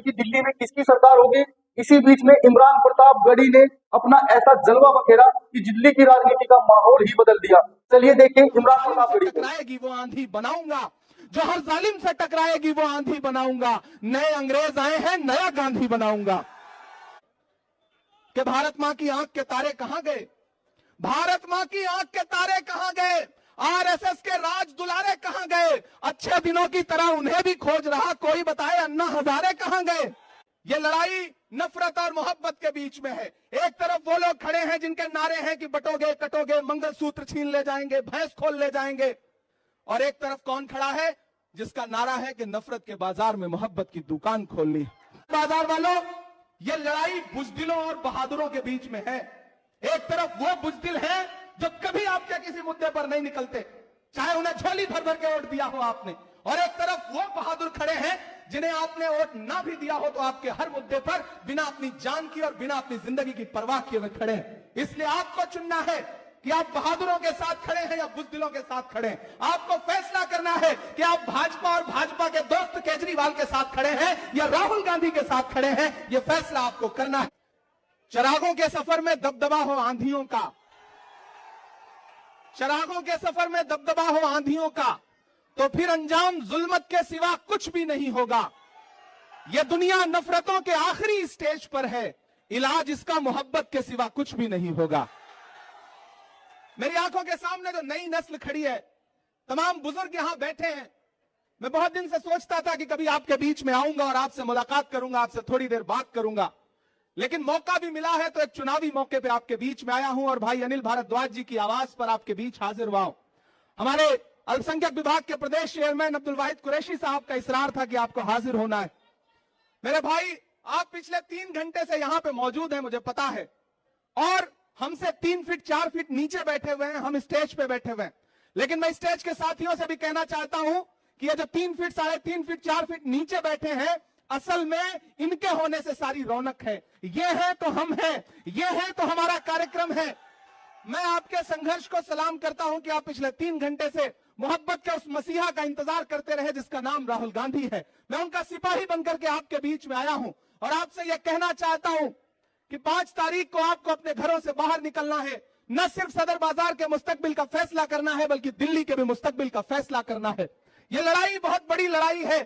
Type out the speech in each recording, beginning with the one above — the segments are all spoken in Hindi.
कि दिल्ली में किसकी सरकार होगी। इसी बीच में इमरान प्रताप गढ़ी ने अपना ऐसा जलवा बखेरा कि दिल्ली की राजनीति का माहौल ही बदल दिया। चलिए देखें इमरान प्रताप गढ़ी को। टकराएगी वो आंधी बनाऊंगा, जो हर जालिम से टकराएगी वो आंधी बनाऊंगा, नए अंग्रेज आए हैं नया गांधी बनाऊंगा। कि भारत मां की आंख के तारे कहां गए, भारत मां की आंख के तारे कहां गए, आरएसएस के राज दुलारे कहां गए, अच्छे दिनों की तरह उन्हें भी खोज रहा कोई, बताए अन्ना हजारे कहां गए। ये लड़ाई नफरत और मोहब्बत के बीच में है। एक तरफ वो लोग खड़े हैं जिनके नारे हैं कि बटोगे कटोगे, मंगलसूत्र छीन ले जाएंगे, भैंस खोल ले जाएंगे, और एक तरफ कौन खड़ा है जिसका नारा है कि नफरत के बाजार में मोहब्बत की दुकान खोलनी। बाजार वालों, ये लड़ाई बुजदिलों और बहादुरों के बीच में है। एक तरफ वो बुजदिल हैं जो कभी आपके किसी मुद्दे पर नहीं निकलते, चाहे उन्हें झोली भर भर के वोट दिया हो आपने, और एक तरफ वो बहादुर खड़े हैं जिन्हें आपने वोट ना भी दिया हो तो आपके हर मुद्दे पर बिना अपनी जान की और बिना अपनी जिंदगी की परवाह किए हुए खड़े हैं। इसलिए आपको चुनना है कि आप बहादुरों के साथ खड़े हैं या बुजदिलों के साथ खड़े हैं। आपको फैसला करना है कि आप भाजपा और भाजपा के दोस्त केजरीवाल के साथ खड़े हैं या राहुल गांधी के साथ खड़े हैं। यह फैसला आपको करना है। चिरागों के सफर में दबदबा हो आंधियों का, चिरागों के सफर में दबदबा हो आंधियों का, तो फिर अंजाम जुल्मत के सिवा कुछ भी नहीं होगा। यह दुनिया नफरतों के आखिरी स्टेज पर है, इलाज इसका मोहब्बत के सिवा कुछ भी नहीं होगा। मेरी आंखों के सामने जो नई नस्ल खड़ी है, तमाम बुजुर्ग यहां बैठे हैं। मैं बहुत दिन से सोचता था कि कभी आपके बीच में आऊंगा और आपसे मुलाकात करूंगा, आपसे थोड़ी देर बात करूंगा, लेकिन मौका भी मिला है तो एक चुनावी मौके पे आपके बीच में आया हूं और भाई अनिल भारद्वाज जी की आवाज पर आपके बीच हाजिर हुआ हूं। हमारे अल्पसंख्यक विभाग के प्रदेश चेयरमैन अब्दुल वाहिद कुरैशी साहब का इसरार था कि आपको हाजिर होना है। मेरे भाई, आप पिछले 3 घंटे से यहां पे मौजूद हैं, मुझे पता है, और हमसे 3 फीट 4 फीट नीचे बैठे हुए हैं, हम स्टेज पे बैठे हुए हैं। लेकिन मैं स्टेज के साथियों से भी कहना चाहता हूं कि ये जो 3 फीट 3.5 फीट 4 फीट नीचे बैठे हैं, असल में इनके होने से सारी रौनक है। ये है तो हम हैं, ये है तो हमारा कार्यक्रम है। मैं आपके संघर्ष को सलाम करता हूं कि आप पिछले 3 घंटे से मोहब्बत के उस मसीहा का इंतजार करते रहे जिसका नाम राहुल गांधी है। मैं उनका सिपाही बनकर के आपके बीच में आया हूं और आपसे यह कहना चाहता हूं कि 5 तारीख को आपको अपने घरों से बाहर निकलना है। न सिर्फ सदर बाजार के मुस्तकबिल का फैसला करना है, बल्कि दिल्ली के भी मुस्तकबिल का फैसला करना है। यह लड़ाई बहुत बड़ी लड़ाई है।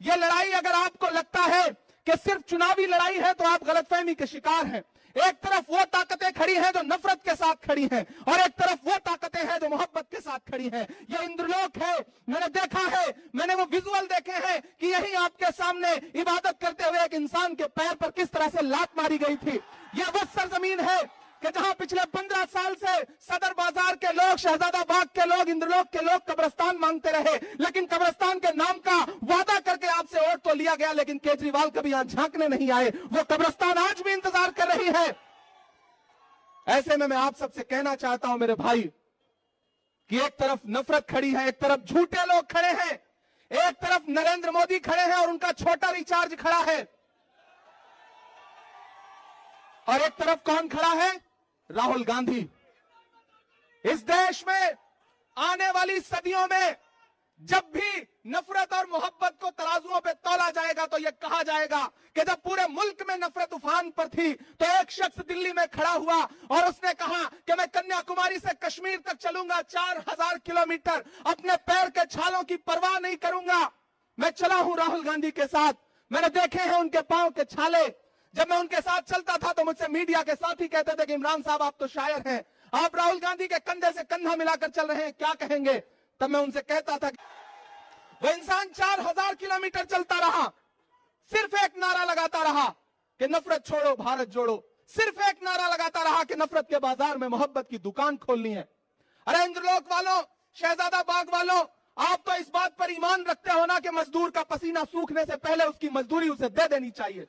यह लड़ाई अगर आपको लगता है कि सिर्फ चुनावी लड़ाई है तो आप गलतफहमी के शिकार हैं। एक तरफ वो ताकतें खड़ी हैं जो नफरत के साथ खड़ी हैं, और एक तरफ वो ताकतें हैं जो मोहब्बत के साथ खड़ी हैं। ये इंद्रलोक है। मैंने देखा है, मैंने वो विजुअल देखे हैं कि यही आपके सामने इबादत करते हुए एक इंसान के पैर पर किस तरह से लात मारी गई थी। यह वो सरजमीन है कि जहां पिछले 15 साल से सदर बाजार के लोग, शहजादा बाग के लोग, इंद्रलोक के लोग कब्रिस्तान मांगते रहे, लेकिन कब्रिस्तान के नाम का वादा करके आपसे वोट तो लिया गया, लेकिन केजरीवाल कभी यहां झांकने नहीं आए। वो कब्रिस्तान आज भी इंतजार कर रही है। ऐसे में मैं आप सबसे कहना चाहता हूं मेरे भाई कि एक तरफ नफरत खड़ी है, एक तरफ झूठे लोग खड़े हैं, एक तरफ नरेंद्र मोदी खड़े हैं और उनका छोटा रिचार्ज खड़ा है, और एक तरफ कौन खड़ा है? राहुल गांधी। इस देश में आने वाली सदियों में जब भी नफरत और मोहब्बत को तराजुओं पे तौला जाएगा तो यह कहा जाएगा कि जब पूरे मुल्क में नफरत उफान पर थी तो एक शख्स दिल्ली में खड़ा हुआ और उसने कहा कि मैं कन्याकुमारी से कश्मीर तक चलूंगा 4000 किलोमीटर, अपने पैर के छालों की परवाह नहीं करूंगा। मैं चला हूं राहुल गांधी के साथ, मैंने देखे हैं उनके पांव के छाले। जब मैं उनके साथ चलता था तो मुझसे मीडिया के साथी कहते थे कि इमरान साहब आप तो शायर हैं, आप राहुल गांधी के कंधे से कंधा मिलाकर चल रहे हैं, क्या कहेंगे? तब मैं उनसे कहता था वो इंसान 4000 किलोमीटर चलता रहा, सिर्फ एक नारा लगाता रहा कि नफरत छोड़ो भारत जोड़ो, सिर्फ एक नारा लगाता रहा कि नफरत के बाजार में मोहब्बत की दुकान खोलनी है। अरे इंद्रलोक वालों, शहजादा बाग वालों, आप तो इस बात पर ईमान रखते हो ना कि मजदूर का पसीना सूखने से पहले उसकी मजदूरी उसे दे देनी चाहिए।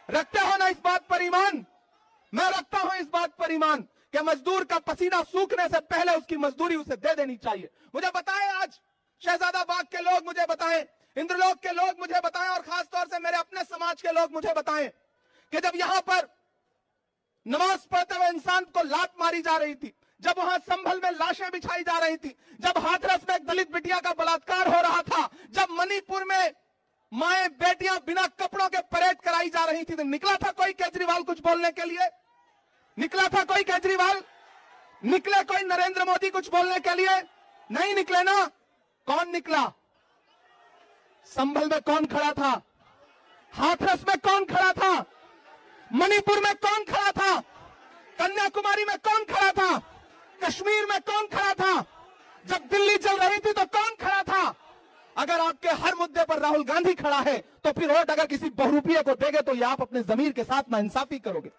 रखते हो ना इस बात पर ईमान? मैं रखता हूं इस बात पर ईमान कि मजदूर का पसीना सूखने से पहले उसकी मजदूरी उसे दे देनी चाहिए। मुझे बताएं, आज शहजादा बाग के लोग मुझे बताएं, इंद्रलोक के लोग मुझे बताएं, और खासतौर से मेरे अपने समाज के लोग मुझे बताएं कि जब यहां पर नमाज पढ़ते हुए इंसान को लात मारी जा रही थी, जब वहां संभल में लाशें बिछाई जा रही थी, जब हाथरस में एक दलित बिटिया का बलात्कार हो रहा था, जब मणिपुर में माएं बेटियां बिना कपड़ों के परेड कराई जा रही थी, तो निकला था कोई केजरीवाल कुछ बोलने के लिए? निकला था कोई केजरीवाल? निकले कोई नरेंद्र मोदी कुछ बोलने के लिए? नहीं निकले ना। कौन निकला? संभल में कौन खड़ा था? हाथरस में कौन खड़ा था? मणिपुर में कौन खड़ा था? कन्याकुमारी में कौन खड़ा था? कश्मीर में कौन खड़ा था? जब दिल्ली चल रही थी तो कौन खड़ा था? अगर आपके हर मुद्दे पर राहुल गांधी खड़ा है तो फिर वोट अगर किसी बहुरूपिये को देंगे तो ये आप अपने जमीर के साथ नाइंसाफी करोगे।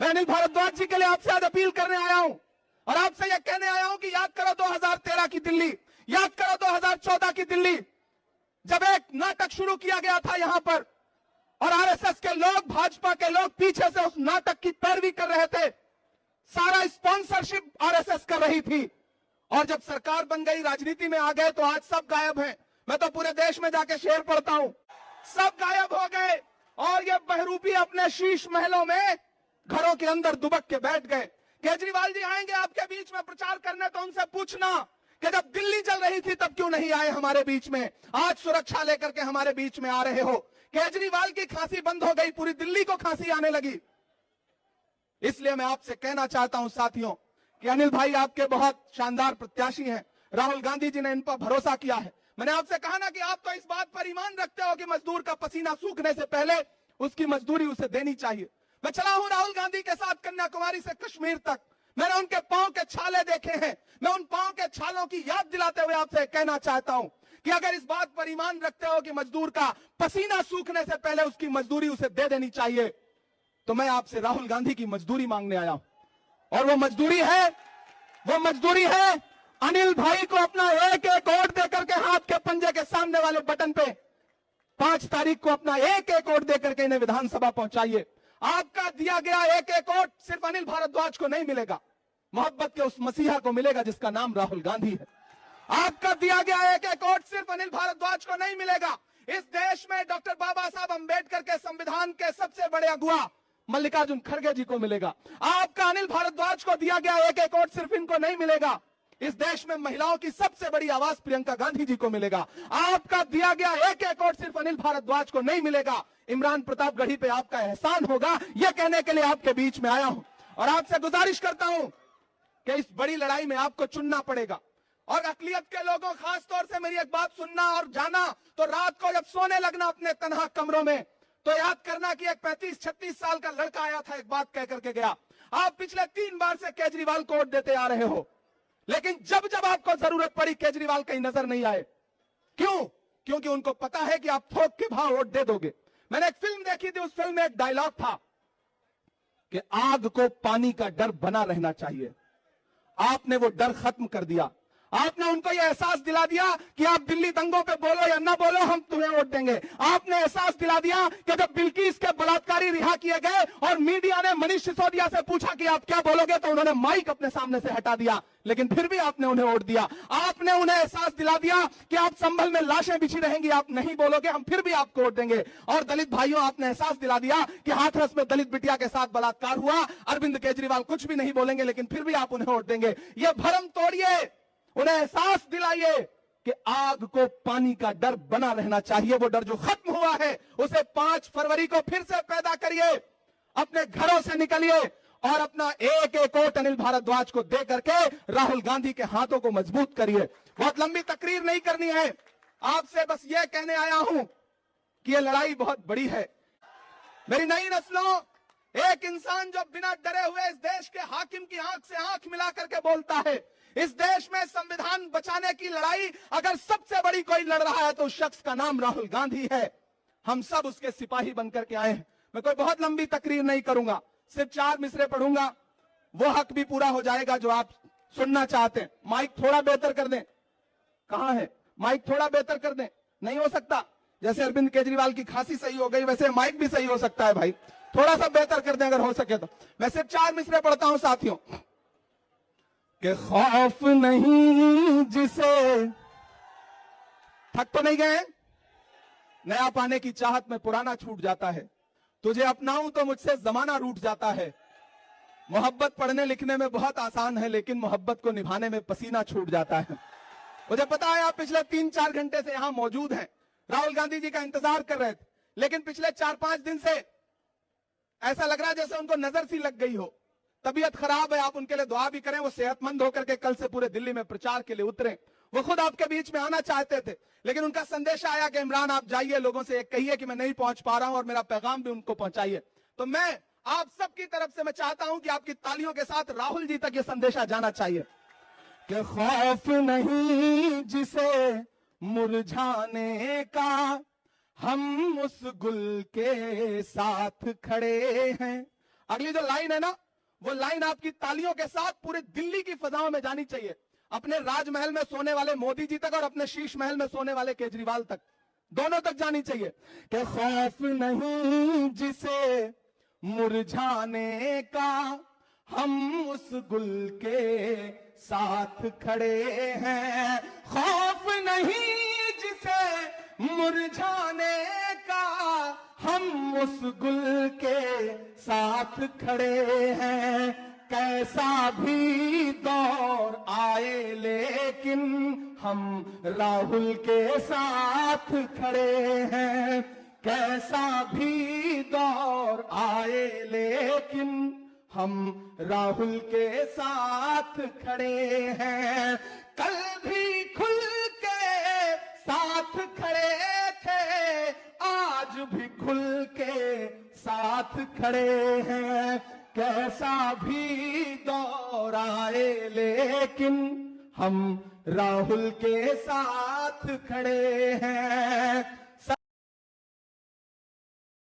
मैं अनिल भारद्वाज जी के लिए आपसे आज अपील करने आया हूं और आपसे यह कहने आया हूं कि याद करो 2013 की दिल्ली, याद करो 2014 की दिल्ली, जब एक नाटक शुरू किया गया था यहां पर और आरएसएस के लोग, भाजपा के लोग पीछे से उस नाटक की पैरवी कर रहे थे। सारा स्पॉन्सरशिप आरएसएस कर रही थी और जब सरकार बन गई, राजनीति में आ गए तो आज सब गायब हैं। मैं तो पूरे देश में जाके शेर पढ़ता हूं, सब गायब हो गए और ये बहरूपी अपने शीश महलों में घरों के अंदर दुबक के बैठ गए। केजरीवाल जी आएंगे आपके बीच में प्रचार करने तो उनसे पूछना कि जब दिल्ली चल रही थी तब क्यों नहीं आए हमारे बीच में, आज सुरक्षा लेकर के हमारे बीच में आ रहे हो। केजरीवाल की खांसी बंद हो गई, पूरी दिल्ली को खांसी आने लगी। इसलिए मैं आपसे कहना चाहता हूं साथियों कि अनिल भाई आपके बहुत शानदार प्रत्याशी हैं, राहुल गांधी जी ने इन पर भरोसा किया है। मैंने आपसे कहा ना कि आप तो इस बात पर ईमान रखते हो कि मजदूर का पसीना सूखने से पहले उसकी मजदूरी उसे देनी चाहिए। मैं चला हूं राहुल गांधी के साथ कन्याकुमारी से कश्मीर तक, मैंने उनके पांव के छाले देखे हैं। मैं उन पांव के छालों की याद दिलाते हुए आपसे कहना चाहता हूं कि अगर इस बात पर ईमान रखते हो कि मजदूर का पसीना सूखने से पहले उसकी मजदूरी उसे दे देनी चाहिए, तो मैं आपसे राहुल गांधी की मजदूरी मांगने आया हूं। और वो मजदूरी है अनिल भाई को अपना एक एक वोट देकर के हाथ के पंजे के सामने वाले बटन पे 5 तारीख को अपना एक एक वोट देकर के इन्हें विधानसभा पहुंचाइए। आपका दिया गया एक एक वोट सिर्फ अनिल भारद्वाज को नहीं मिलेगा, मोहब्बत के उस मसीहा को मिलेगा जिसका नाम राहुल गांधी है। आपका दिया गया एक एक वोट सिर्फ अनिल भारद्वाज को नहीं मिलेगा, इस देश में डॉक्टर बाबा साहब अंबेडकर के संविधान के सबसे बड़े अगुआ मल्लिकार्जुन खड़गे जी को मिलेगा। आपका अनिल भारद्वाज को दिया गया एक एक वोट सिर्फ इनको नहीं मिलेगा, इस देश में महिलाओं की सबसे बड़ी आवाज प्रियंका गांधी जी को मिलेगा। आपका दिया गया एक एक वोट सिर्फ अनिल भारद्वाज को नहीं मिलेगा, इमरान प्रतापगढ़ी पे आपका एहसान होगा, यह कहने के लिए आपके बीच में आया हूं। और आपसे गुजारिश करता हूं कि इस बड़ी लड़ाई में आपको चुनना पड़ेगा। और अकलियत के लोगों, खास तौर से मेरी एक बात सुनना और जाना, तो रात को जब सोने लगना अपने तन्हा कमरों में, तो याद करना कि एक 35-36 साल का लड़का आया था, एक बात कह करके गया। आप पिछले 3 बार से केजरीवाल को वोट देते आ रहे हो, लेकिन जब जब आपको जरूरत पड़ी केजरीवाल कहीं नजर नहीं आए। क्यों? क्योंकि उनको पता है कि आप थोक के भाव वोट दे दोगे। मैंने एक फिल्म देखी थी, उस फिल्म में एक डायलॉग था कि आग को पानी का डर बना रहना चाहिए। आपने वो डर खत्म कर दिया। आपने उनको यह एहसास दिला दिया कि आप दिल्ली दंगों पे बोलो या ना बोलो, हम तुम्हें वोट देंगे। आपने एहसास दिला दिया कि जब बिल्किस के बलात्कारी रिहा किए गए और मीडिया ने मनीष सिसोदिया से पूछा कि आप क्या बोलोगे, तो उन्होंने माइक अपने सामने से हटा दिया, लेकिन फिर भी आपने उन्हें वोट दिया। आपने उन्हें एहसास दिला दिया कि आप संभल में लाशें बिछी रहेंगी, आप नहीं बोलोगे, हम फिर भी आपको वोट देंगे। और दलित भाइयों, आपने एहसास दिला दिया कि हाथरस में दलित बिटिया के साथ बलात्कार हुआ, अरविंद केजरीवाल कुछ भी नहीं बोलेंगे, लेकिन फिर भी आप उन्हें वोट देंगे। यह भ्रम तोड़िए, उन्हें एहसास दिलाइए कि आग को पानी का डर बना रहना चाहिए। वो डर जो खत्म हुआ है उसे 5 फरवरी को फिर से पैदा करिए, अपने घरों से निकलिए और अपना एक एक वोट अनिल भारद्वाज को दे करके राहुल गांधी के हाथों को मजबूत करिए। बहुत लंबी तकरीर नहीं करनी है, आपसे बस ये कहने आया हूं कि यह लड़ाई बहुत बड़ी है। मेरी नई नस्लों, एक इंसान जो बिना डरे हुए इस देश के हाकिम की आंख से आंख मिला करके बोलता है, इस देश में संविधान बचाने की लड़ाई अगर सबसे बड़ी कोई लड़ रहा है तो उस शख्स का नाम राहुल गांधी है। हम सब उसके सिपाही बनकर के आए हैं। मैं कोई बहुत लंबी तकरीर नहीं करूंगा, सिर्फ 4 मिसरे पढ़ूंगा, वो हक भी पूरा हो जाएगा जो आप सुनना चाहते हैं। माइक थोड़ा बेहतर कर दें, कहां है माइक? थोड़ा बेहतर कर दें। नहीं हो सकता? जैसे अरविंद केजरीवाल की खांसी सही हो गई वैसे माइक भी सही हो सकता है भाई, थोड़ा सा बेहतर कर दें अगर हो सके तो। मैं सिर्फ 4 मिसरे पढ़ता हूं साथियों कि खौफ नहीं जिसे, थक तो नहीं गए? नया पाने की चाहत में पुराना छूट जाता है, तुझे अपनाऊं तो मुझसे जमाना रूठ जाता है। मोहब्बत पढ़ने लिखने में बहुत आसान है, लेकिन मोहब्बत को निभाने में पसीना छूट जाता है। मुझे पता है आप पिछले 3-4 घंटे से यहां मौजूद हैं, राहुल गांधी जी का इंतजार कर रहे थे, लेकिन पिछले 4-5 दिन से ऐसा लग रहा है जैसे उनको नजर सी लग गई हो, तबीयत खराब है। आप उनके लिए दुआ भी करें, वो सेहतमंद होकर के कल से पूरे दिल्ली में प्रचार के लिए उतरे। वो खुद आपके बीच में आना चाहते थे, लेकिन उनका संदेश आया कि इमरान आप जाइए, लोगों से कहिए कि मैं नहीं पहुंच पा रहा हूं और मेरा पैगाम भी उनको पहुंचाइए। तो मैं आप सबकी तरफ से मैं चाहता हूं कि आपकी तालियों के साथ राहुल जी तक ये संदेशा जाना चाहिए कि खौफ नहीं जिसे मुरझाने का, हम उस गुल के साथ खड़े हैं। अगली जो लाइन है ना, वो लाइन आपकी तालियों के साथ पूरे दिल्ली की फजाओं में जानी चाहिए, अपने राजमहल में सोने वाले मोदी जी तक और अपने शीश महल में सोने वाले केजरीवाल तक, दोनों तक जानी चाहिए कि खौफ नहीं जिसे मुरझाने का, हम उस गुल के साथ खड़े हैं। खौफ नहीं जिसे मुरझाने का, हम उस गुल के साथ खड़े हैं। कैसा भी दौर आए लेकिन हम राहुल के साथ खड़े हैं। कैसा भी दौर आए लेकिन हम राहुल के साथ खड़े हैं। कल भी खुल के साथ खड़े थे, आज भी खुल के साथ खड़े हैं। कैसा भी दौर आए लेकिन हम राहुल के साथ खड़े हैं।